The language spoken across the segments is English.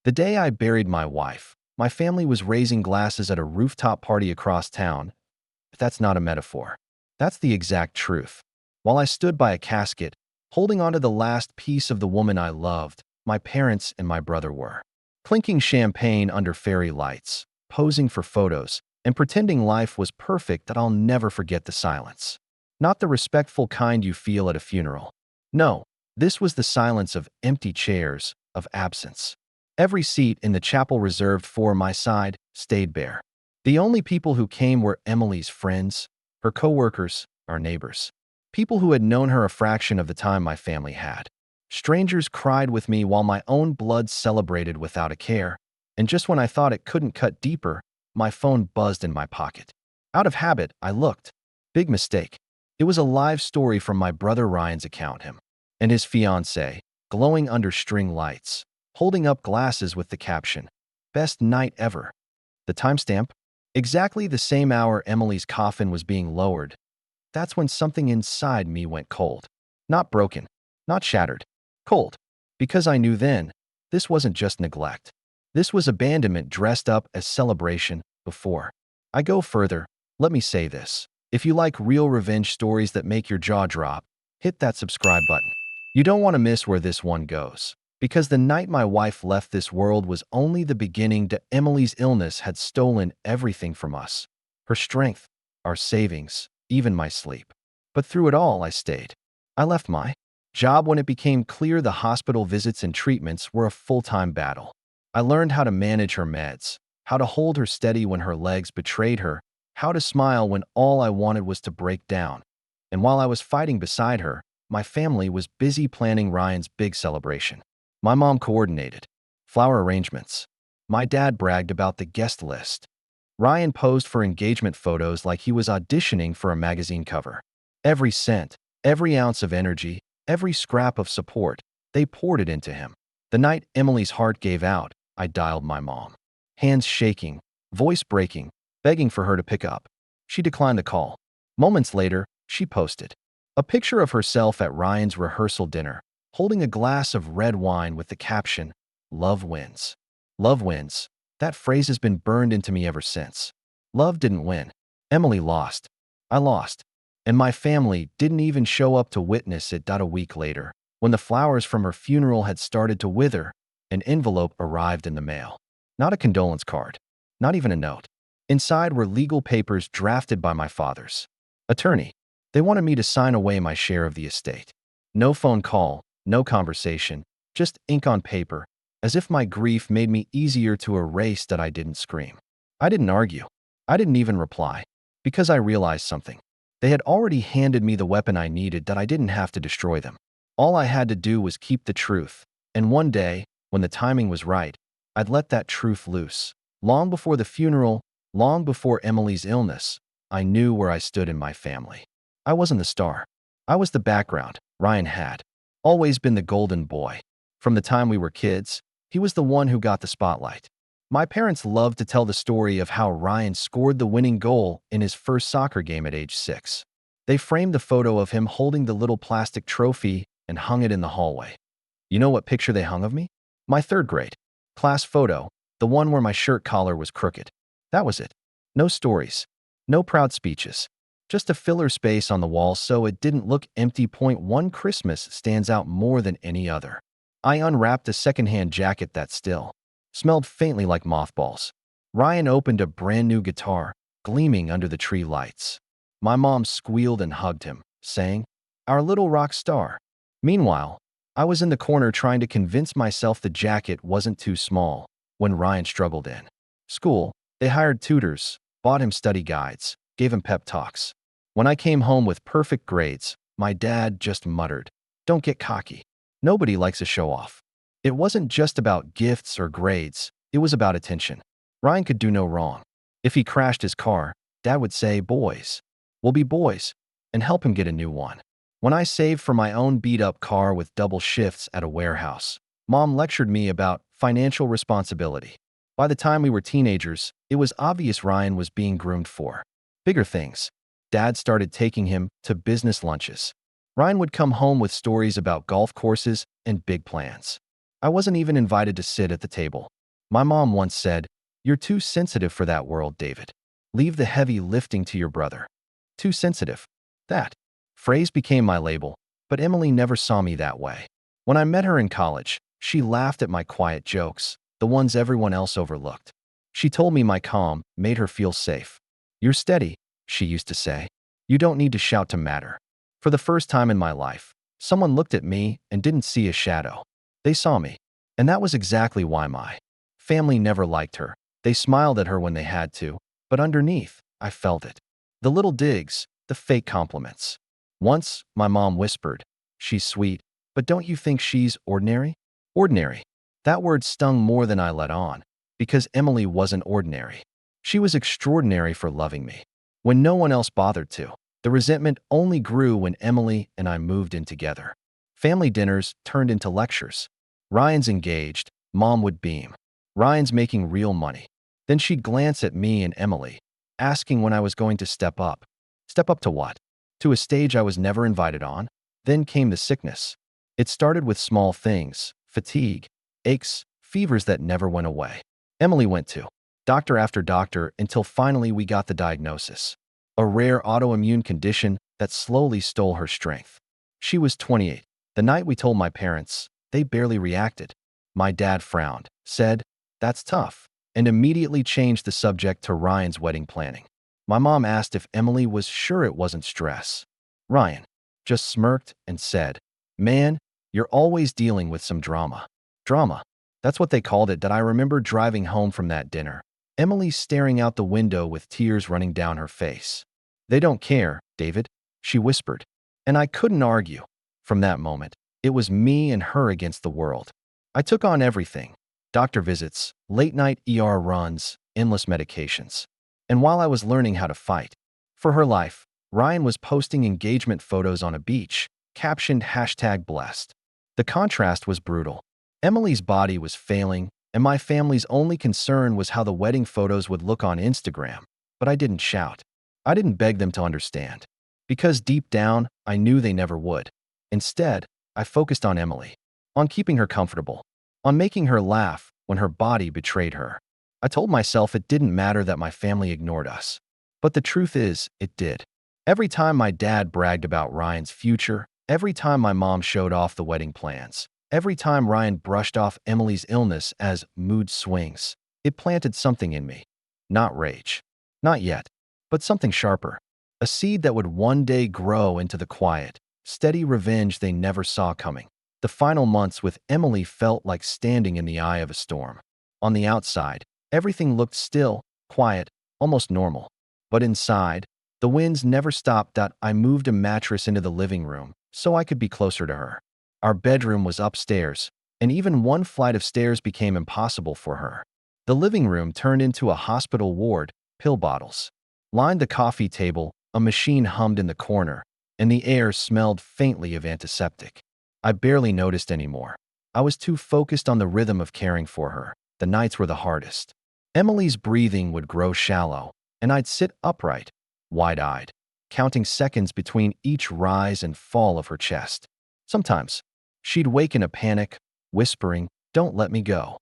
The day I buried my wife, my family was raising glasses at a rooftop party across town. But that's not a metaphor. That's the exact truth. While I stood by a casket, holding onto the last piece of the woman I loved, my parents and my brother were clinking champagne under fairy lights, posing for photos, and pretending life was perfect. That I'll never forget the silence. Not the respectful kind you feel at a funeral. No, this was the silence of empty chairs, of absence. Every seat in the chapel reserved for my side stayed bare. The only people who came were Emily's friends, her coworkers, our neighbors. People who had known her a fraction of the time my family had. Strangers cried with me while my own blood celebrated without a care. And just when I thought it couldn't cut deeper, my phone buzzed in my pocket. Out of habit, I looked. Big mistake. It was a live story from my brother Ryan's account. Him and his fiancée, glowing under string lights, holding up glasses with the caption, "Best night ever." The timestamp? Exactly the same hour Emily's coffin was being lowered. That's when something inside me went cold. Not broken, not shattered. Cold. Because I knew then, this wasn't just neglect. This was abandonment dressed up as celebration. Before I go further, let me say this. If you like real revenge stories that make your jaw drop, hit that subscribe button. You don't want to miss where this one goes. Because the night my wife left this world was only the beginning. Emily's illness had stolen everything from us. Her strength, our savings, even my sleep. But through it all, I stayed. I left my job when it became clear the hospital visits and treatments were a full-time battle. I learned how to manage her meds, how to hold her steady when her legs betrayed her, how to smile when all I wanted was to break down. And while I was fighting beside her, my family was busy planning Ryan's big celebration. My mom coordinated flower arrangements. My dad bragged about the guest list. Ryan posed for engagement photos like he was auditioning for a magazine cover. Every cent, every ounce of energy, every scrap of support, they poured it into him. The night Emily's heart gave out, I dialed my mom. Hands shaking, voice breaking, begging for her to pick up. She declined the call. Moments later, she posted a picture of herself at Ryan's rehearsal dinner, holding a glass of red wine with the caption, "Love wins." Love wins. That phrase has been burned into me ever since. Love didn't win. Emily lost. I lost. And my family didn't even show up to witness it. A week later, when the flowers from her funeral had started to wither, an envelope arrived in the mail. Not a condolence card. Not even a note. Inside were legal papers drafted by my father's attorney. They wanted me to sign away my share of the estate. No phone call. No conversation, just ink on paper, as if my grief made me easier to erase. That I didn't scream. I didn't argue. I didn't even reply. Because I realized something. They had already handed me the weapon I needed. That I didn't have to destroy them. All I had to do was keep the truth. And one day, when the timing was right, I'd let that truth loose. Long before the funeral, long before Emily's illness, I knew where I stood in my family. I wasn't the star. I was the background. Ryan had always been the golden boy. From the time we were kids, he was the one who got the spotlight. My parents loved to tell the story of how Ryan scored the winning goal in his first soccer game at age 6. They framed the photo of him holding the little plastic trophy and hung it in the hallway. You know what picture they hung of me? My third grade class photo, the one where my shirt collar was crooked. That was it. No stories, no proud speeches. Just a filler space on the wall so it didn't look empty. One Christmas stands out more than any other. I unwrapped a secondhand jacket that still smelled faintly like mothballs. Ryan opened a brand new guitar, gleaming under the tree lights. My mom squealed and hugged him, saying, "Our little rock star." Meanwhile, I was in the corner trying to convince myself the jacket wasn't too small when Ryan struggled in school. They hired tutors, bought him study guides, gave him pep talks. When I came home with perfect grades, my dad just muttered, "Don't get cocky. Nobody likes a show-off." It wasn't just about gifts or grades, it was about attention. Ryan could do no wrong. If he crashed his car, Dad would say, "Boys will be boys," and help him get a new one. When I saved for my own beat-up car with double shifts at a warehouse, Mom lectured me about financial responsibility. By the time we were teenagers, it was obvious Ryan was being groomed for bigger things. Dad started taking him to business lunches. Ryan would come home with stories about golf courses and big plans. I wasn't even invited to sit at the table. My mom once said, "You're too sensitive for that world, David. Leave the heavy lifting to your brother." Too sensitive. That phrase became my label, but Emily never saw me that way. When I met her in college, she laughed at my quiet jokes, the ones everyone else overlooked. She told me my calm made her feel safe. "You're steady," she used to say. "You don't need to shout to matter." For the first time in my life, someone looked at me and didn't see a shadow. They saw me. And that was exactly why my family never liked her. They smiled at her when they had to, but underneath, I felt it. The little digs, the fake compliments. Once, my mom whispered, "She's sweet, but don't you think she's ordinary?" Ordinary. That word stung more than I let on, because Emily wasn't ordinary. She was extraordinary for loving me, when no one else bothered to. The resentment only grew when Emily and I moved in together. Family dinners turned into lectures. Ryan's engaged, Mom would beam. Ryan's making real money. Then she'd glance at me and Emily, asking when I was going to step up. Step up to what? To a stage I was never invited on? Then came the sickness. It started with small things, fatigue, aches, fevers that never went away. Emily went to doctor after doctor until finally we got the diagnosis. A rare autoimmune condition that slowly stole her strength. She was 28. The night we told my parents, they barely reacted. My dad frowned, said, "That's tough," and immediately changed the subject to Ryan's wedding planning. My mom asked if Emily was sure it wasn't stress. Ryan just smirked and said, "Man, you're always dealing with some drama." Drama. That's what they called it. That I remember driving home from that dinner, Emily staring out the window with tears running down her face. "They don't care, David," she whispered. And I couldn't argue. From that moment, it was me and her against the world. I took on everything. Doctor visits, late-night ER runs, endless medications. And while I was learning how to fight for her life, Ryan was posting engagement photos on a beach, captioned #blessed. The contrast was brutal. Emily's body was failing, and my family's only concern was how the wedding photos would look on Instagram. But I didn't shout. I didn't beg them to understand. Because deep down, I knew they never would. Instead, I focused on Emily, on keeping her comfortable, on making her laugh when her body betrayed her. I told myself it didn't matter that my family ignored us. But the truth is, it did. Every time my dad bragged about Ryan's future, every time my mom showed off the wedding plans, every time Ryan brushed off Emily's illness as mood swings, it planted something in me. Not rage. Not yet. But something sharper. A seed that would one day grow into the quiet, steady revenge they never saw coming. The final months with Emily felt like standing in the eye of a storm. On the outside, everything looked still, quiet, almost normal. But inside, the winds never stopped. I moved a mattress into the living room so I could be closer to her. Our bedroom was upstairs, and even one flight of stairs became impossible for her. The living room turned into a hospital ward. Pill bottles lined the coffee table, a machine hummed in the corner, and the air smelled faintly of antiseptic. I barely noticed anymore. I was too focused on the rhythm of caring for her. The nights were the hardest. Emily's breathing would grow shallow, and I'd sit upright, wide-eyed, counting seconds between each rise and fall of her chest. Sometimes, she'd wake in a panic, whispering, "Don't let me go."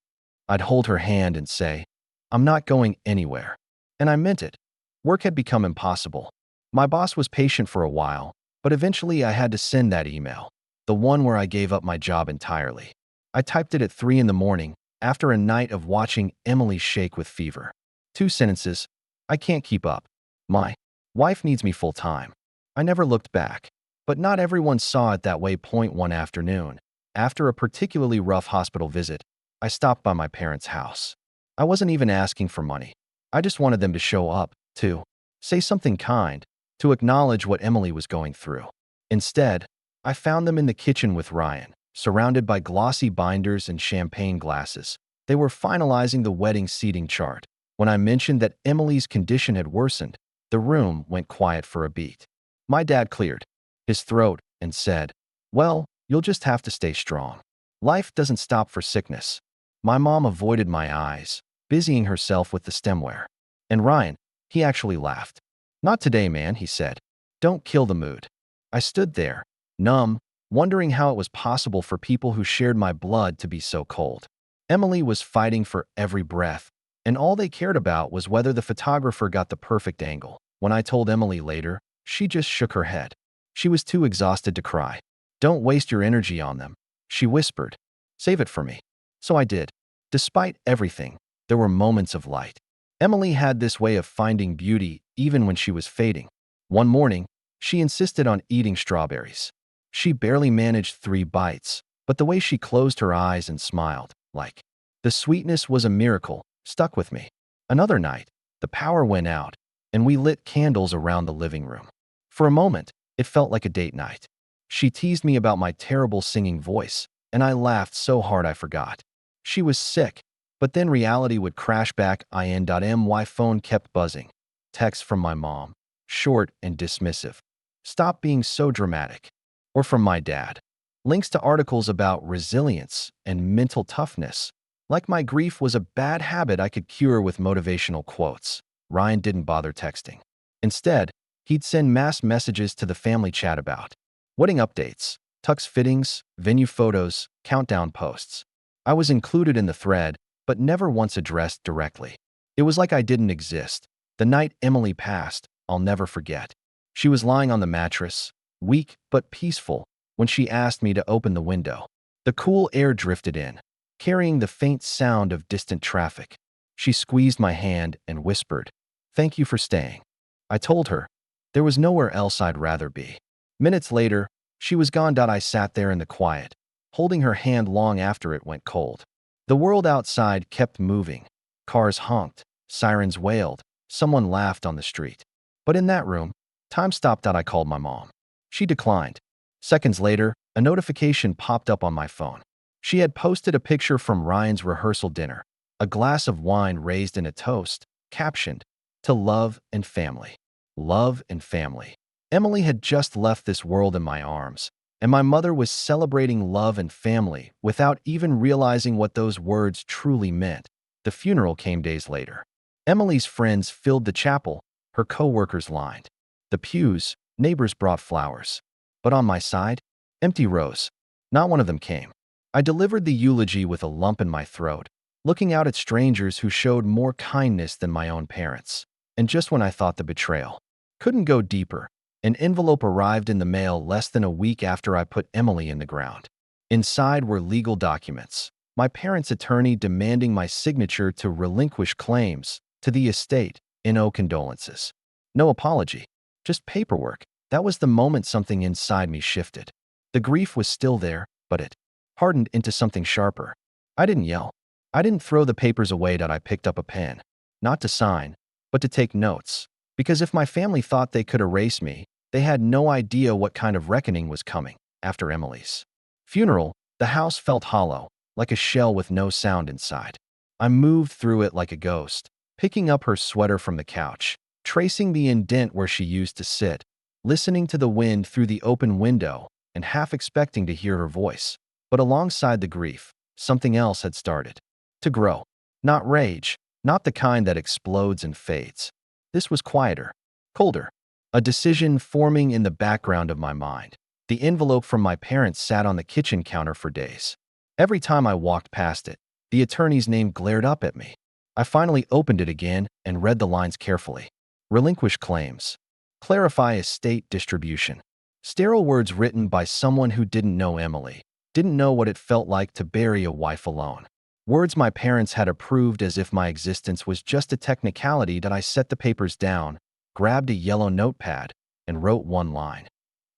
I'd hold her hand and say, "I'm not going anywhere." And I meant it. Work had become impossible. My boss was patient for a while, but eventually I had to send that email, the one where I gave up my job entirely. I typed it at 3 in the morning, after a night of watching Emily shake with fever. 2 sentences. "I can't keep up. My wife needs me full-time." I never looked back. But not everyone saw it that way. One afternoon, after a particularly rough hospital visit, I stopped by my parents' house. I wasn't even asking for money. I just wanted them to show up, to say something kind, to acknowledge what Emily was going through. Instead, I found them in the kitchen with Ryan, surrounded by glossy binders and champagne glasses. They were finalizing the wedding seating chart. When I mentioned that Emily's condition had worsened, the room went quiet for a beat. My dad cleared his throat and said, "Well, you'll just have to stay strong. Life doesn't stop for sickness." My mom avoided my eyes, busying herself with the stemware. And Ryan, he actually laughed. "Not today, man," he said. "Don't kill the mood." I stood there, numb, wondering how it was possible for people who shared my blood to be so cold. Emily was fighting for every breath, and all they cared about was whether the photographer got the perfect angle. When I told Emily later, she just shook her head. She was too exhausted to cry. "Don't waste your energy on them," she whispered. "Save it for me." So I did. Despite everything, there were moments of light. Emily had this way of finding beauty even when she was fading. One morning, she insisted on eating strawberries. She barely managed 3 bites, but the way she closed her eyes and smiled, like the sweetness was a miracle, stuck with me. Another night, the power went out, and we lit candles around the living room. For a moment, it felt like a date night. She teased me about my terrible singing voice, and I laughed so hard I forgot. She was sick, but then reality would crash back. My phone kept buzzing. Text from my mom, short and dismissive. "Stop being so dramatic." Or from my dad. Links to articles about resilience and mental toughness. Like my grief was a bad habit I could cure with motivational quotes. Ryan didn't bother texting. Instead, he'd send mass messages to the family chat about wedding updates, tux fittings, venue photos, countdown posts. I was included in the thread, but never once addressed directly. It was like I didn't exist. The night Emily passed, I'll never forget. She was lying on the mattress, weak but peaceful, when she asked me to open the window. The cool air drifted in, carrying the faint sound of distant traffic. She squeezed my hand and whispered, "Thank you for staying." I told her, there was nowhere else I'd rather be. Minutes later, she was gone. I sat there in the quiet, holding her hand long after it went cold. The world outside kept moving. Cars honked, sirens wailed, someone laughed on the street. But in that room, time stopped. I called my mom. She declined. Seconds later, a notification popped up on my phone. She had posted a picture from Ryan's rehearsal dinner, a glass of wine raised in a toast, captioned, "To love and family." Love and family. Emily had just left this world in my arms, and my mother was celebrating love and family without even realizing what those words truly meant. The funeral came days later. Emily's friends filled the chapel, her co-workers lined the pews, neighbors brought flowers. But on my side, empty rows. Not one of them came. I delivered the eulogy with a lump in my throat, looking out at strangers who showed more kindness than my own parents. And just when I thought the betrayal couldn't go deeper, an envelope arrived in the mail less than a week after I put Emily in the ground. Inside were legal documents, my parents' attorney demanding my signature to relinquish claims to the estate. No condolences. No apology. Just paperwork. That was the moment something inside me shifted. The grief was still there, but it hardened into something sharper. I didn't yell. I didn't throw the papers away. I picked up a pen, not to sign, but to take notes. Because if my family thought they could erase me, they had no idea what kind of reckoning was coming. After Emily's funeral, the house felt hollow, like a shell with no sound inside. I moved through it like a ghost, picking up her sweater from the couch, tracing the indent where she used to sit, listening to the wind through the open window, and half expecting to hear her voice. But alongside the grief, something else had started to grow. Not rage, not the kind that explodes and fades. This was quieter, colder. A decision forming in the background of my mind. The envelope from my parents sat on the kitchen counter for days. Every time I walked past it, the attorney's name glared up at me. I finally opened it again and read the lines carefully. Relinquish claims. Clarify estate distribution. Sterile words written by someone who didn't know Emily, didn't know what it felt like to bury a wife alone. Words my parents had approved as if my existence was just a technicality. I set the papers down, grabbed a yellow notepad, and wrote one line.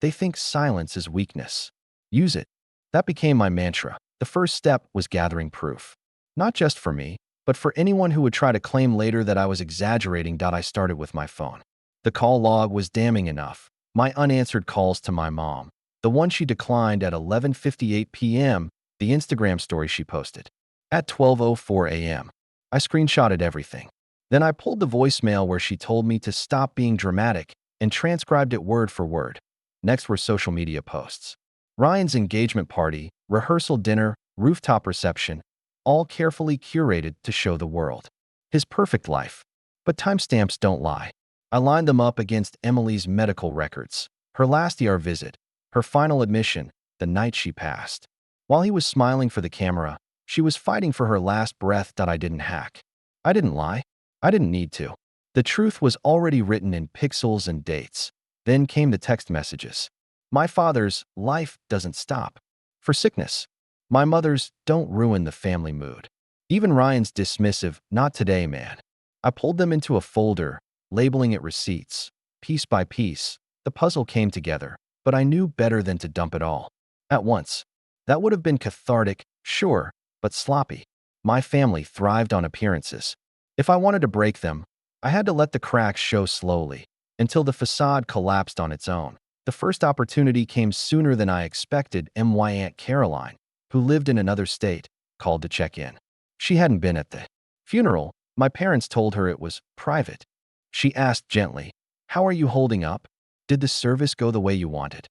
They think silence is weakness. Use it. That became my mantra. The first step was gathering proof. Not just for me, but for anyone who would try to claim later that I was exaggerating. I started with my phone. The call log was damning enough. My unanswered calls to my mom, the one she declined at 11:58 p.m., the Instagram story she posted at 12:04 a.m. I screenshotted everything. Then I pulled the voicemail where she told me to stop being dramatic and transcribed it word for word. Next were social media posts. Ryan's engagement party, rehearsal dinner, rooftop reception, all carefully curated to show the world his perfect life. But timestamps don't lie. I lined them up against Emily's medical records, her last ER visit, her final admission, the night she passed. While he was smiling for the camera, She was fighting for her last breath. I didn't hack. I didn't lie. I didn't need to. The truth was already written in pixels and dates. Then came the text messages. My father's life doesn't stop for sickness. My mother's don't ruin the family mood. Even Ryan's dismissive, not today, man. I pulled them into a folder, labeling it receipts. Piece by piece, the puzzle came together, but I knew better than to dump it all at once. That would have been cathartic, sure, but sloppy. My family thrived on appearances. If I wanted to break them, I had to let the cracks show slowly, until the facade collapsed on its own. The first opportunity came sooner than I expected. My Aunt Caroline, who lived in another state, called to check in. She hadn't been at the funeral. My parents told her it was private. She asked gently, "How are you holding up? Did the service go the way you wanted?"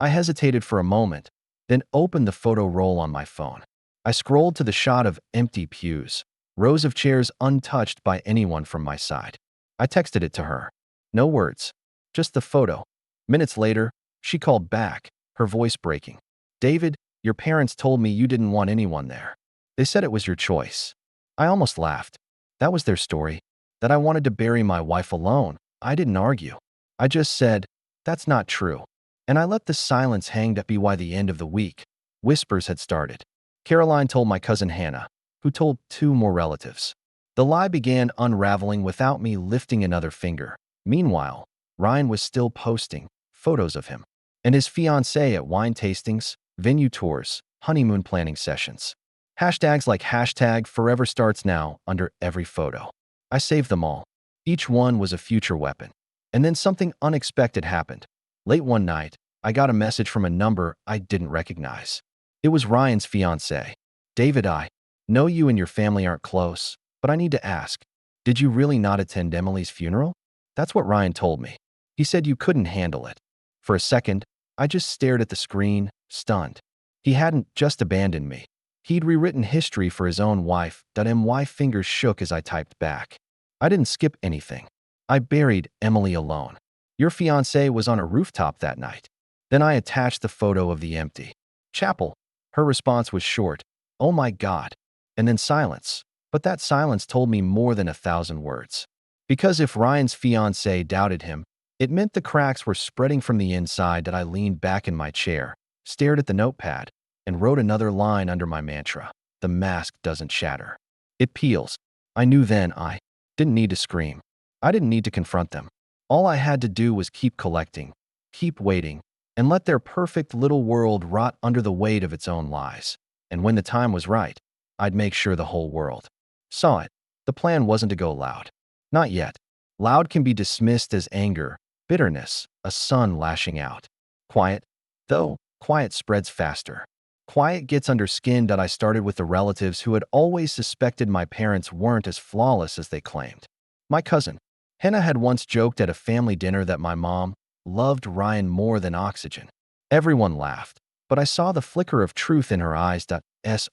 I hesitated for a moment, then opened the photo roll on my phone. I scrolled to the shot of empty pews, rows of chairs untouched by anyone from my side. I texted it to her. No words, just the photo. Minutes later, she called back, her voice breaking. "David, your parents told me you didn't want anyone there. They said it was your choice." I almost laughed. That was their story, that I wanted to bury my wife alone. I didn't argue. I just said, "That's not true." And I let the silence hang. By the end of the week, whispers had started. Caroline told my cousin Hannah, who told 2 more relatives. The lie began unraveling without me lifting another finger. Meanwhile, Ryan was still posting photos of him and his fiancée at wine tastings, venue tours, honeymoon planning sessions. Hashtags like hashtag forever starts now under every photo. I saved them all. Each one was a future weapon. And then something unexpected happened. Late one night, I got a message from a number I didn't recognize. It was Ryan's fiancée. "David, I know you and your family aren't close, but I need to ask, did you really not attend Emily's funeral?" That's what Ryan told me. He said you couldn't handle it. For a second, I just stared at the screen, stunned. He hadn't just abandoned me. He'd rewritten history for his own wife. My fingers shook as I typed back. I didn't skip anything. I buried Emily alone. "Your fiancée was on a rooftop that night." Then I attached the photo of the empty chapel. Her response was short, "Oh my God," and then silence. But that silence told me more than 1,000 words. Because if Ryan's fiancée doubted him, it meant the cracks were spreading from the inside. I leaned back in my chair, stared at the notepad, and wrote another line under my mantra. The mask doesn't shatter. It peels. I knew then I didn't need to scream. I didn't need to confront them. All I had to do was keep collecting, keep waiting, and let their perfect little world rot under the weight of its own lies. And when the time was right, I'd make sure the whole world saw it. The plan wasn't to go loud. Not yet. Loud can be dismissed as anger, bitterness, a sun lashing out. Quiet, though, quiet spreads faster. Quiet gets under skin. I started with the relatives who had always suspected my parents weren't as flawless as they claimed. My cousin, Hannah, had once joked at a family dinner that my mom loved Ryan more than oxygen. Everyone laughed, but I saw the flicker of truth in her eyes.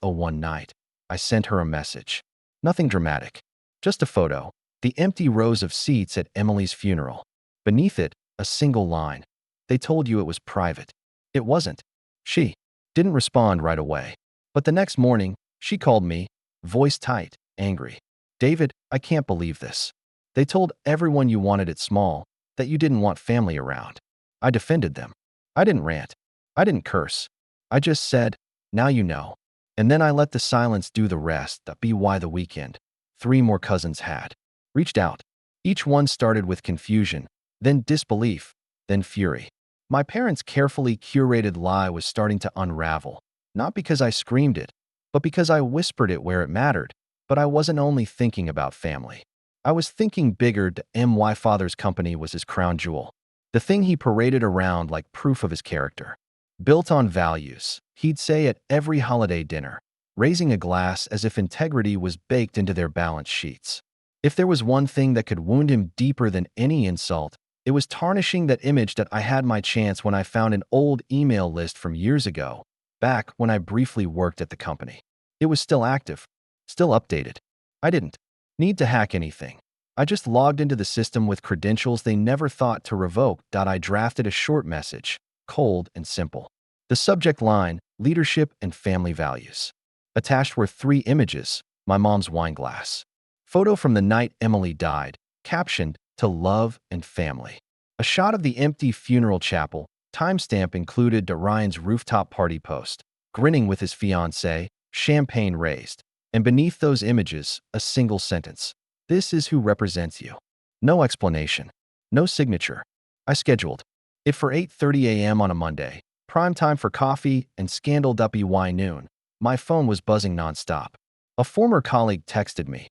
One night, I sent her a message. Nothing dramatic, just a photo. The empty rows of seats at Emily's funeral. Beneath it, a single line. "They told you it was private." It wasn't. She didn't respond right away. But the next morning, she called me, voice tight, angry. "David, I can't believe this. They told everyone you wanted it small, that you didn't want family around." I defended them. I didn't rant. I didn't curse. I just said, "Now you know." And then I let the silence do the rest. By the weekend, 3 more cousins had reached out. Each one started with confusion, then disbelief, then fury. My parents' carefully curated lie was starting to unravel, not because I screamed it, but because I whispered it where it mattered. But I wasn't only thinking about family. I was thinking bigger. My father's company was his crown jewel, the thing he paraded around like proof of his character. Built on values, he'd say at every holiday dinner, raising a glass as if integrity was baked into their balance sheets. If there was one thing that could wound him deeper than any insult, it was tarnishing that image. I had my chance when I found an old email list from years ago, back when I briefly worked at the company. It was still active, still updated. I didn't need to hack anything. I just logged into the system with credentials they never thought to revoke. I drafted a short message, cold and simple. The subject line, leadership and family values. Attached were 3 images, my mom's wine glass. Photo from the night Emily died, captioned, "To love and family." A shot of the empty funeral chapel, timestamp included to Ryan's rooftop party post, grinning with his fiancée, champagne raised. And beneath those images, a single sentence. "This is who represents you." No explanation. No signature. I scheduled it for 8:30 a.m. on a Monday, prime time for coffee and scandal-WY noon. My phone was buzzing nonstop. A former colleague texted me,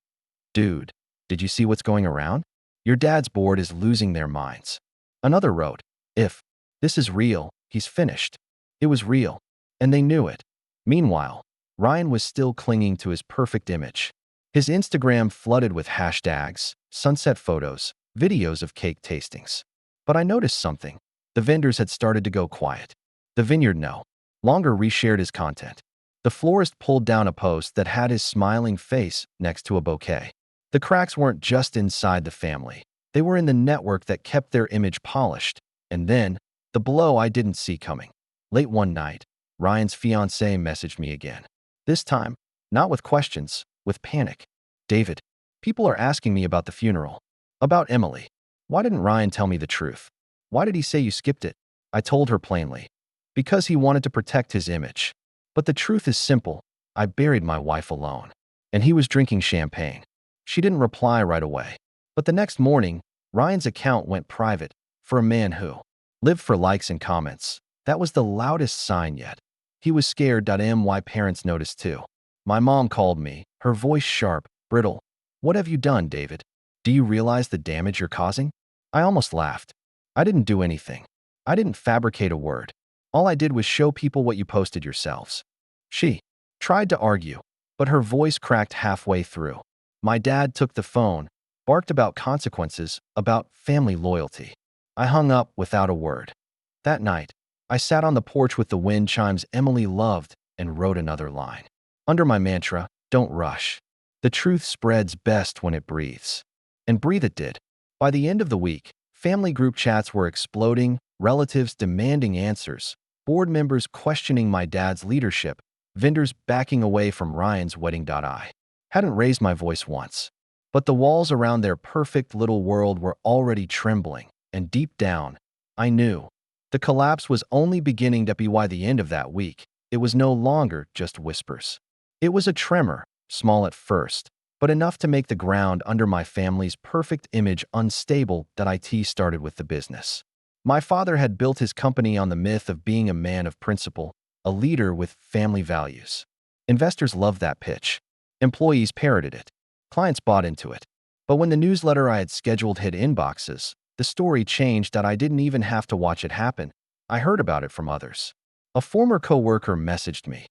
"Dude, did you see what's going around? Your dad's board is losing their minds." Another wrote, "If this is real, he's finished." It was real, and they knew it. Meanwhile, Ryan was still clinging to his perfect image. His Instagram flooded with hashtags, sunset photos, videos of cake tastings. But I noticed something. The vendors had started to go quiet. The vineyard no longer reshared his content. The florist pulled down a post that had his smiling face next to a bouquet. The cracks weren't just inside the family. They were in the network that kept their image polished. And then, the blow I didn't see coming. Late one night, Ryan's fiancée messaged me again. This time, not with questions, with panic. "David, people are asking me about the funeral. About Emily. Why didn't Ryan tell me the truth? Why did he say you skipped it?" I told her plainly. Because he wanted to protect his image. But the truth is simple. I buried my wife alone. And he was drinking champagne. She didn't reply right away. But the next morning, Ryan's account went private for a man who lived for likes and comments. That was the loudest sign yet. He was scared. My parents noticed too. My mom called me, her voice sharp, brittle. "What have you done, David? Do you realize the damage you're causing?" I almost laughed. I didn't do anything. I didn't fabricate a word. All I did was show people what you posted yourselves. She tried to argue, but her voice cracked halfway through. My dad took the phone, barked about consequences, about family loyalty. I hung up without a word. That night, I sat on the porch with the wind chimes Emily loved and wrote another line. Under my mantra, "Don't rush. The truth spreads best when it breathes." And breathe it did. By the end of the week, family group chats were exploding, relatives demanding answers, board members questioning my dad's leadership, vendors backing away from Ryan's wedding. I hadn't raised my voice once, but the walls around their perfect little world were already trembling, and deep down, I knew. The collapse was only beginning. By the end of that week, it was no longer just whispers. It was a tremor, small at first, but enough to make the ground under my family's perfect image unstable. It started with the business. My father had built his company on the myth of being a man of principle, a leader with family values. Investors loved that pitch. Employees parroted it. Clients bought into it. But when the newsletter I had scheduled hit inboxes, the story changed. I didn't even have to watch it happen. I heard about it from others. A former coworker messaged me,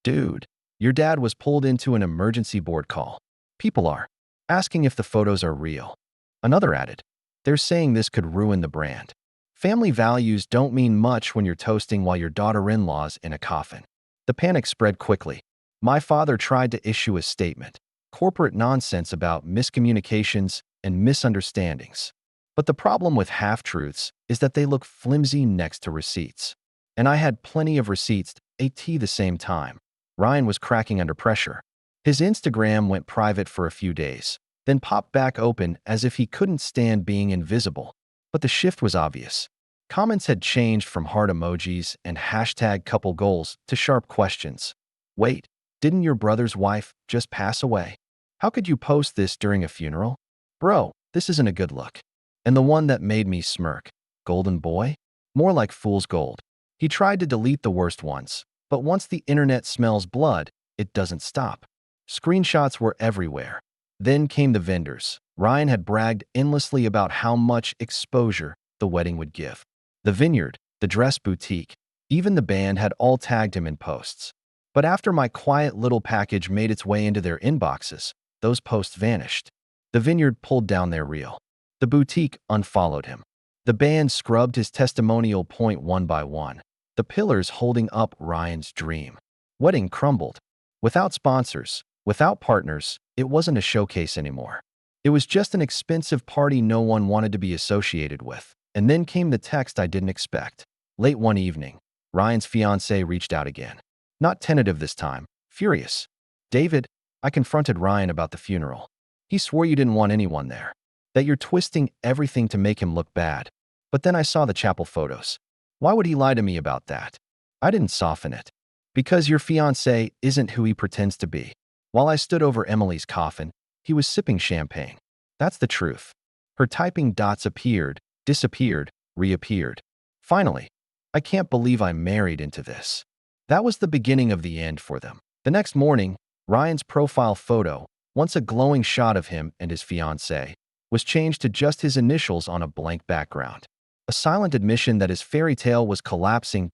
"Dude, your dad was pulled into an emergency board call. People are asking if the photos are real." Another added, "They're saying this could ruin the brand." Family values don't mean much when you're toasting while your daughter-in-law's in a coffin. The panic spread quickly. My father tried to issue a statement, corporate nonsense about miscommunications and misunderstandings. But the problem with half-truths is that they look flimsy next to receipts. And I had plenty of receipts at the same time. Ryan was cracking under pressure. His Instagram went private for a few days, then popped back open as if he couldn't stand being invisible. But the shift was obvious. Comments had changed from heart emojis and hashtag couple goals to sharp questions. "Wait, didn't your brother's wife just pass away? How could you post this during a funeral? Bro, this isn't a good look." And the one that made me smirk, "Golden boy?" More like fool's gold. He tried to delete the worst ones, but once the internet smells blood, it doesn't stop. Screenshots were everywhere. Then came the vendors. Ryan had bragged endlessly about how much exposure the wedding would give. The vineyard, the dress boutique, even the band had all tagged him in posts. But after my quiet little package made its way into their inboxes, those posts vanished. The vineyard pulled down their reel. The boutique unfollowed him. The band scrubbed his testimonial point one by one. The pillars holding up Ryan's dream. Wedding crumbled. Without sponsors, without partners, it wasn't a showcase anymore. It was just an expensive party no one wanted to be associated with. And then came the text I didn't expect. Late one evening, Ryan's fiancée reached out again. Not tentative this time, furious. David, I confronted Ryan about the funeral. He swore you didn't want anyone there, that you're twisting everything to make him look bad. But then I saw the chapel photos. Why would he lie to me about that? I didn't soften it. Because your fiancé isn't who he pretends to be. While I stood over Emily's coffin, he was sipping champagne. That's the truth. Her typing dots appeared, disappeared, reappeared. Finally, I can't believe I married into this. That was the beginning of the end for them. The next morning, Ryan's profile photo, once a glowing shot of him and his fiancée, was changed to just his initials on a blank background. A silent admission that his fairy tale was collapsing.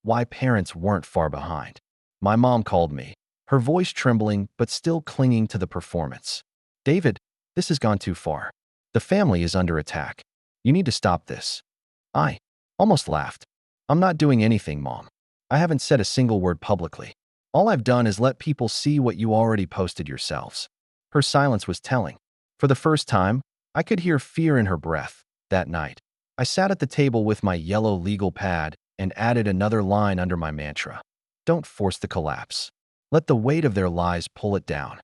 My parents weren't far behind. My mom called me, her voice trembling but still clinging to the performance. David, this has gone too far. The family is under attack. You need to stop this. I almost laughed. I'm not doing anything, Mom. I haven't said a single word publicly. All I've done is let people see what you already posted yourselves. Her silence was telling. For the first time, I could hear fear in her breath. That night, I sat at the table with my yellow legal pad and added another line under my mantra. Don't force the collapse. Let the weight of their lies pull it down.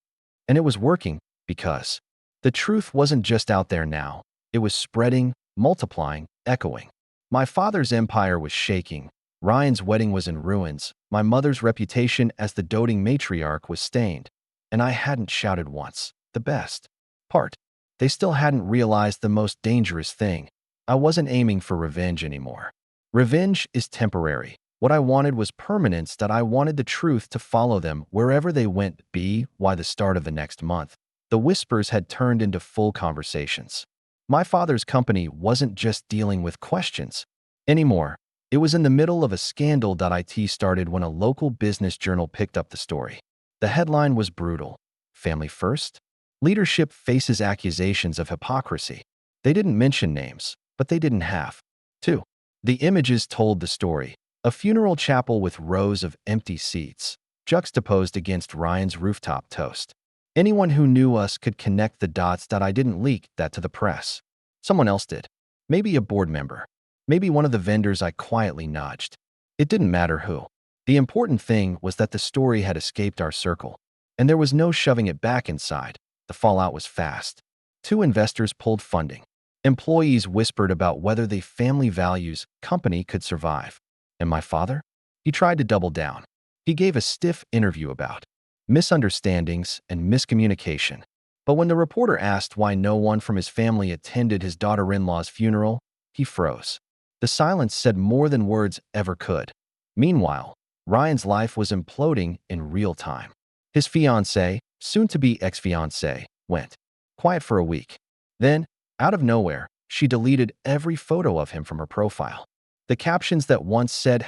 And it was working because the truth wasn't just out there now. It was spreading, multiplying, echoing. My father's empire was shaking. Ryan's wedding was in ruins. My mother's reputation as the doting matriarch was stained. And I hadn't shouted once. The best part. They still hadn't realized the most dangerous thing. I wasn't aiming for revenge anymore. Revenge is temporary. What I wanted was permanence, that I wanted the truth to follow them wherever they went. By the start of the next month, the whispers had turned into full conversations. My father's company wasn't just dealing with questions anymore. It was in the middle of a scandal. It started when a local business journal picked up the story. The headline was brutal. Family first? Leadership faces accusations of hypocrisy. They didn't mention names, but they didn't have to. The images told the story. A funeral chapel with rows of empty seats, juxtaposed against Ryan's rooftop toast. Anyone who knew us could connect the dots. I didn't leak that to the press. Someone else did. Maybe a board member. Maybe one of the vendors I quietly nudged. It didn't matter who. The important thing was that the story had escaped our circle, and there was no shoving it back inside. The fallout was fast. 2 investors pulled funding. Employees whispered about whether the family values company could survive. And my father? He tried to double down. He gave a stiff interview about misunderstandings and miscommunication. But when the reporter asked why no one from his family attended his daughter-in-law's funeral, he froze. The silence said more than words ever could. Meanwhile, Ryan's life was imploding in real time. His fiancée, soon-to-be ex-fiancée, went quiet for a week. Then, out of nowhere, she deleted every photo of him from her profile. The captions that once said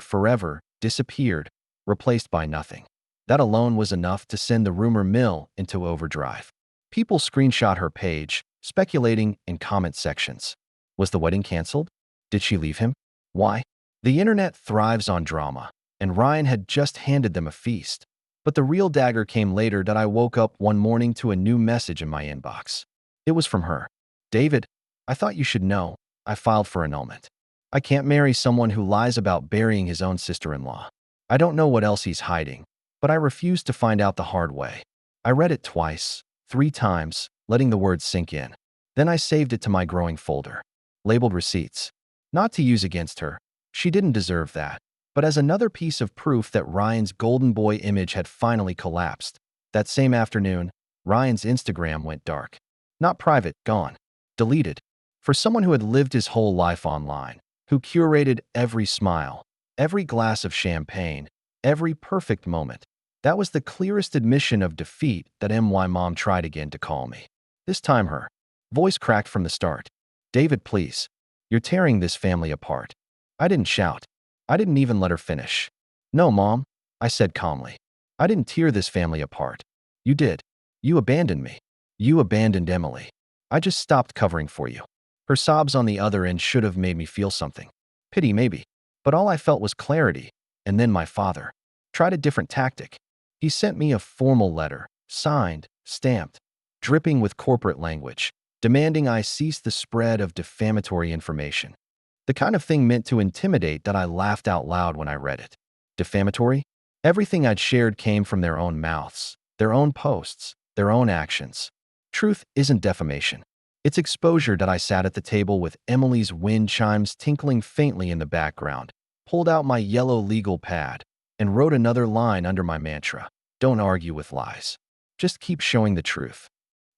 #forever disappeared, replaced by nothing. That alone was enough to send the rumor mill into overdrive. People screenshot her page, speculating in comment sections. Was the wedding canceled? Did she leave him? Why? The internet thrives on drama, and Ryan had just handed them a feast. But the real dagger came later. I woke up one morning to a new message in my inbox. It was from her. David, I thought you should know. I filed for annulment. I can't marry someone who lies about burying his own sister-in-law. I don't know what else he's hiding, but I refuse to find out the hard way. I read it twice, 3 times, letting the words sink in. Then I saved it to my growing folder, labeled receipts. Not to use against her. She didn't deserve that. But as another piece of proof that Ryan's golden boy image had finally collapsed. That same afternoon, Ryan's Instagram went dark. Not private, gone. Deleted. For someone who had lived his whole life online, who curated every smile, every glass of champagne, every perfect moment, that was the clearest admission of defeat. My mom tried again to call me. This time her voice cracked from the start. David, please. You're tearing this family apart. I didn't shout. I didn't even let her finish. No, Mom, I said calmly. I didn't tear this family apart. You did. You abandoned me. You abandoned Emily. I just stopped covering for you. Her sobs on the other end should have made me feel something. Pity, maybe. But all I felt was clarity. And then my father tried a different tactic. He sent me a formal letter, signed, stamped, dripping with corporate language, demanding I cease the spread of defamatory information. The kind of thing meant to intimidate. I laughed out loud when I read it. Defamatory? Everything I'd shared came from their own mouths, their own posts, their own actions. Truth isn't defamation. It's exposure. That I sat at the table with Emily's wind chimes tinkling faintly in the background, pulled out my yellow legal pad, and wrote another line under my mantra. Don't argue with lies. Just keep showing the truth.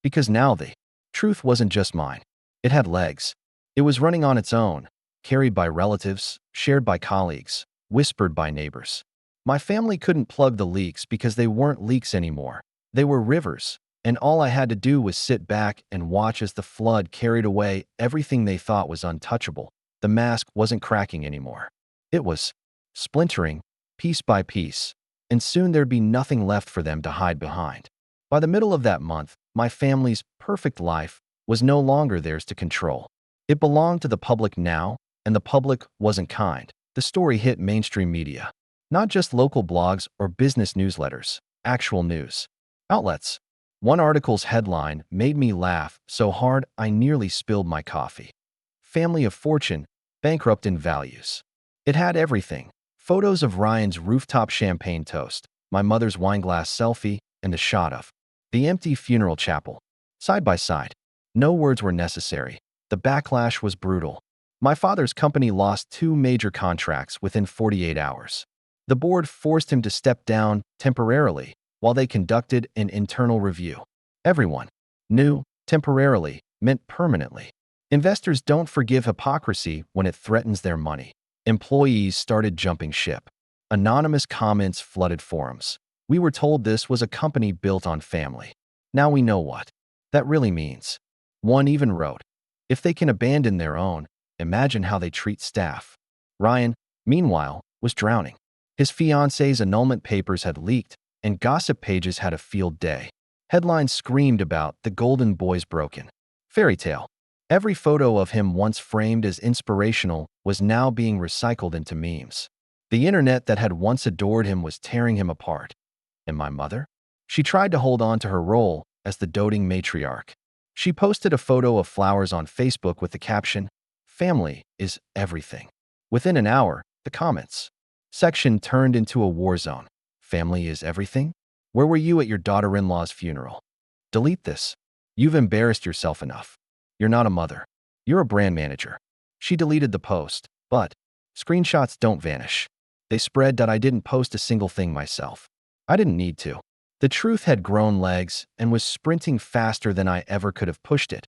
Because now the truth wasn't just mine. It had legs. It was running on its own, carried by relatives, shared by colleagues, whispered by neighbors. My family couldn't plug the leaks because they weren't leaks anymore. They were rivers, and all I had to do was sit back and watch as the flood carried away everything they thought was untouchable. The mask wasn't cracking anymore. It was splintering, piece by piece, and soon there'd be nothing left for them to hide behind. By the middle of that month, my family's perfect life was no longer theirs to control. It belonged to the public now, and the public wasn't kind. The story hit mainstream media. Not just local blogs or business newsletters, actual news outlets. One article's headline made me laugh so hard I nearly spilled my coffee. Family of fortune, bankrupt in values. It had everything. Photos of Ryan's rooftop champagne toast, my mother's wineglass selfie, and a shot of the empty funeral chapel. Side by side. No words were necessary. The backlash was brutal. My father's company lost 2 major contracts within 48 hours. The board forced him to step down temporarily while they conducted an internal review. Everyone knew temporarily meant permanently. Investors don't forgive hypocrisy when it threatens their money. Employees started jumping ship. Anonymous comments flooded forums. We were told this was a company built on family. Now we know what that really means. One even wrote, if they can abandon their own, imagine how they treat staff. Ryan, meanwhile, was drowning. His fiancée's annulment papers had leaked, and gossip pages had a field day. Headlines screamed about the golden boy's broken fairy tale. Every photo of him once framed as inspirational was now being recycled into memes. The internet that had once adored him was tearing him apart. And my mother? She tried to hold on to her role as the doting matriarch. She posted a photo of flowers on Facebook with the caption, "Family is everything." Within an hour, the comments section turned into a war zone. Family is everything? Where were you at your daughter-in-law's funeral? Delete this. You've embarrassed yourself enough. You're not a mother. You're a brand manager. She deleted the post, but screenshots don't vanish. They spread. That I didn't post a single thing myself. I didn't need to. The truth had grown legs and was sprinting faster than I ever could have pushed it.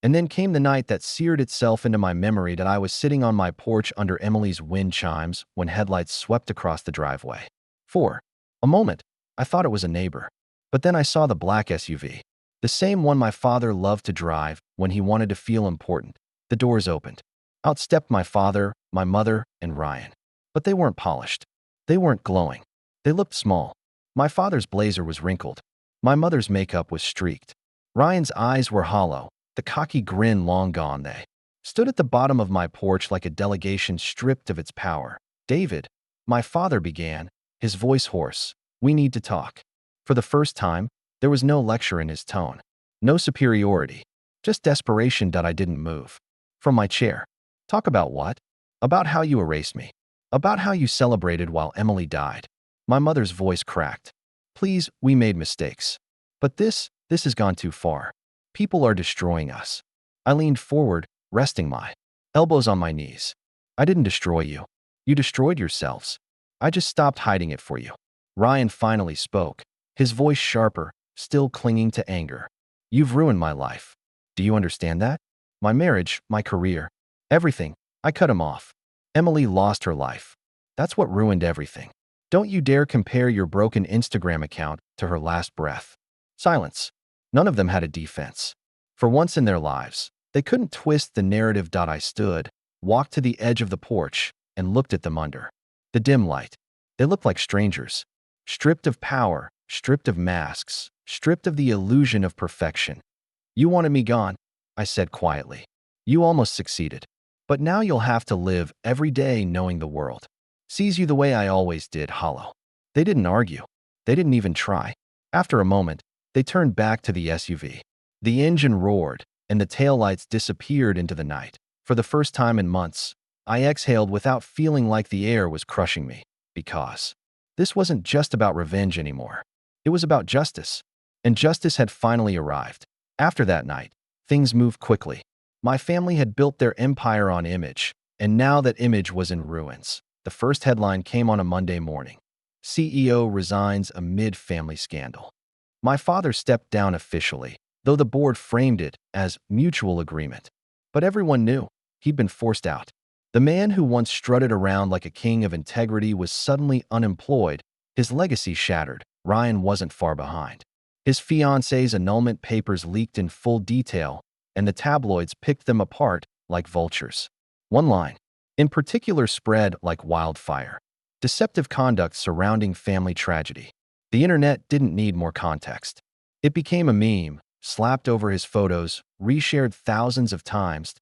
And then came the night that seared itself into my memory. That I was sitting on my porch under Emily's wind chimes when headlights swept across the driveway. For a moment, I thought it was a neighbor. But then I saw the black SUV. The same one my father loved to drive when he wanted to feel important. The doors opened. Out stepped my father, my mother, and Ryan. But they weren't polished. They weren't glowing. They looked small. My father's blazer was wrinkled. My mother's makeup was streaked. Ryan's eyes were hollow, the cocky grin long gone. They stood at the bottom of my porch like a delegation stripped of its power. David, my father began, his voice hoarse. We need to talk. For the first time, there was no lecture in his tone. No superiority. Just desperation. I didn't move from my chair. Talk about what? About how you erased me. About how you celebrated while Emily died. My mother's voice cracked. Please, we made mistakes. But this has gone too far. People are destroying us. I leaned forward, resting my elbows on my knees. I didn't destroy you. You destroyed yourselves. I just stopped hiding it for you. Ryan finally spoke, his voice sharper, still clinging to anger. You've ruined my life. Do you understand that? My marriage, my career, everything. I cut him off. Emily lost her life. That's what ruined everything. Don't you dare compare your broken Instagram account to her last breath. Silence. None of them had a defense. For once in their lives, they couldn't twist the narrative. I stood, walked to the edge of the porch, and looked at them under the dim light. They looked like strangers, stripped of power, stripped of masks, stripped of the illusion of perfection. You wanted me gone, I said quietly. You almost succeeded. But now you'll have to live every day knowing the world sees you the way I always did. Hollow. They didn't argue. They didn't even try. After a moment, they turned back to the SUV. The engine roared, and the taillights disappeared into the night. For the first time in months, I exhaled without feeling like the air was crushing me. Because This wasn't just about revenge anymore. It was about justice. And justice had finally arrived. After that night, things moved quickly. My family had built their empire on image, and now that image was in ruins. The first headline came on a Monday morning. CEO resigns amid family scandal. My father stepped down officially, though the board framed it as mutual agreement. But everyone knew he'd been forced out. The man who once strutted around like a king of integrity was suddenly unemployed, his legacy shattered. Ryan wasn't far behind. His fiancée's annulment papers leaked in full detail, and the tabloids picked them apart like vultures. One line, in particular, spread like wildfire. Deceptive conduct surrounding family tragedy. The internet didn't need more context. It became a meme, slapped over his photos, reshared thousands of times.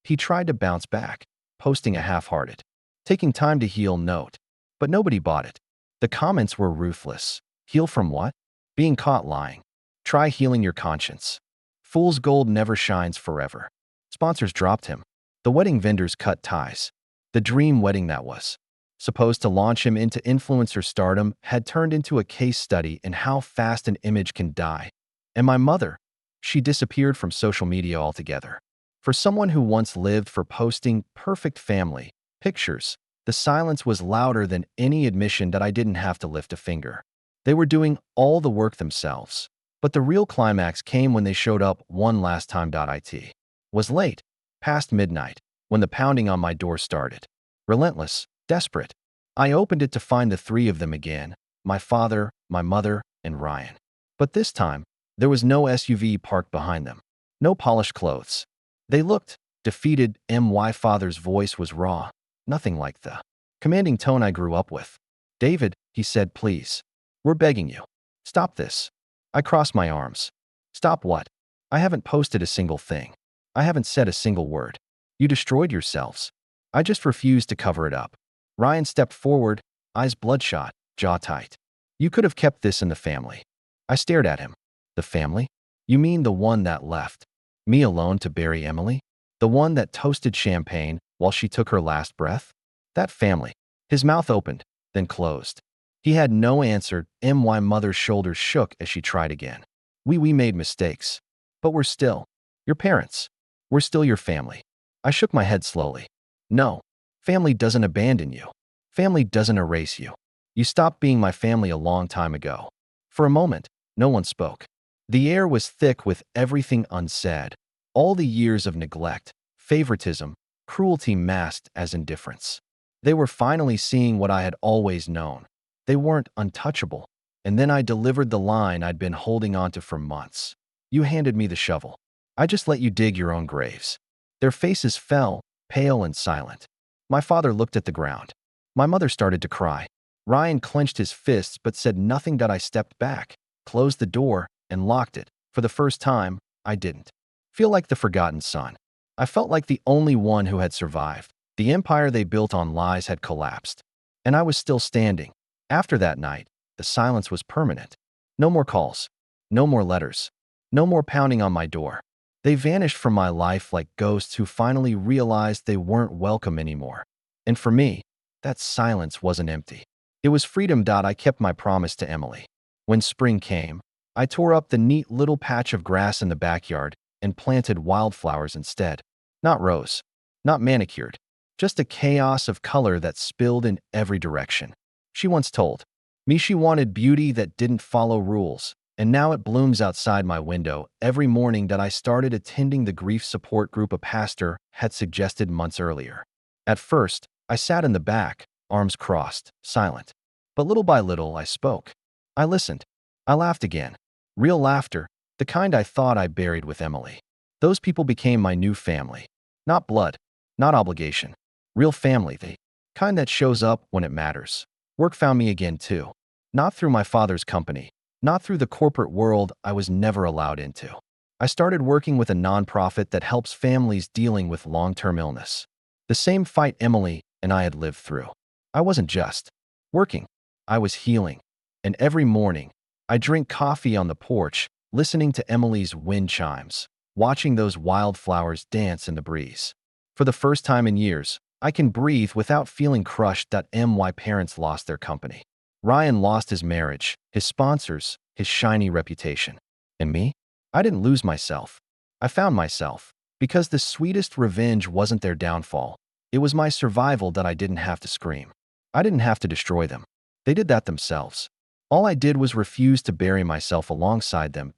He tried to bounce back, posting a half-hearted, taking time to heal note. But nobody bought it. The comments were ruthless. Heal from what? Being caught lying. Try healing your conscience. Fool's gold never shines forever. Sponsors dropped him. The wedding vendors cut ties. The dream wedding that was supposed to launch him into influencer stardom had turned into a case study in how fast an image can die. And my mother, she disappeared from social media altogether. For someone who once lived for posting perfect family pictures, the silence was louder than any admission that I didn't have to lift a finger. They were doing all the work themselves. But the real climax came when they showed up one last time. It was late, past midnight, when the pounding on my door started. Relentless, desperate. I opened it to find the three of them again, my father, my mother, and Ryan. But this time, there was no SUV parked behind them. No polished clothes. They looked defeated. My father's voice was raw, nothing like the commanding tone I grew up with. "David," he said, "please. We're begging you. Stop this." I crossed my arms. "Stop what? I haven't posted a single thing. I haven't said a single word. You destroyed yourselves. I just refused to cover it up." Ryan stepped forward, eyes bloodshot, jaw tight. "You could have kept this in the family." I stared at him. "The family? You mean the one that left me alone to bury Emily? The one that toasted champagne while she took her last breath? That family." His mouth opened, then closed. He had no answer. My mother's shoulders shook as she tried again. We made mistakes. But we're still your parents. We're still your family." I shook my head slowly. "No. Family doesn't abandon you. Family doesn't erase you. You stopped being my family a long time ago." For a moment, no one spoke. The air was thick with everything unsaid. All the years of neglect, favoritism, cruelty masked as indifference. They were finally seeing what I had always known. They weren't untouchable. And then I delivered the line I'd been holding onto for months. "You handed me the shovel. I just let you dig your own graves." Their faces fell, pale and silent. My father looked at the ground. My mother started to cry. Ryan clenched his fists but said nothing. I stepped back, closed the door, and locked it. For the first time, I didn't feel like the forgotten son. I felt like the only one who had survived. The empire they built on lies had collapsed. And I was still standing. After that night, the silence was permanent. No more calls. No more letters. No more pounding on my door. They vanished from my life like ghosts who finally realized they weren't welcome anymore. And for me, that silence wasn't empty. It was freedom. I kept my promise to Emily. When spring came, I tore up the neat little patch of grass in the backyard and planted wildflowers instead. Not rose, not manicured, just a chaos of color that spilled in every direction. She once told me she wanted beauty that didn't follow rules, and now it blooms outside my window every morning. I started attending the grief support group a pastor had suggested months earlier. At first, I sat in the back, arms crossed, silent. But little by little, I spoke. I listened. I laughed again. Real laughter, the kind I thought I buried with Emily. Those people became my new family. Not blood, not obligation. Real family, the kind that shows up when it matters. Work found me again too. Not through my father's company. Not through the corporate world I was never allowed into. I started working with a nonprofit that helps families dealing with long-term illness. The same fight Emily and I had lived through. I wasn't just working. I was healing. And every morning, I drink coffee on the porch, listening to Emily's wind chimes, watching those wildflowers dance in the breeze. For the first time in years, I can breathe without feeling crushed. My parents lost their company. Ryan lost his marriage, his sponsors, his shiny reputation. And me? I didn't lose myself. I found myself. Because the sweetest revenge wasn't their downfall. It was my survival that I didn't have to scream. I didn't have to destroy them. They did that themselves. All I did was refuse to bury myself alongside them.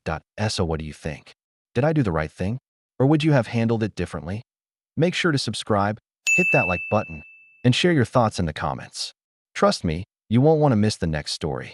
So what do you think? Did I do the right thing? Or would you have handled it differently? Make sure to subscribe, hit that like button, and share your thoughts in the comments. Trust me, you won't want to miss the next story.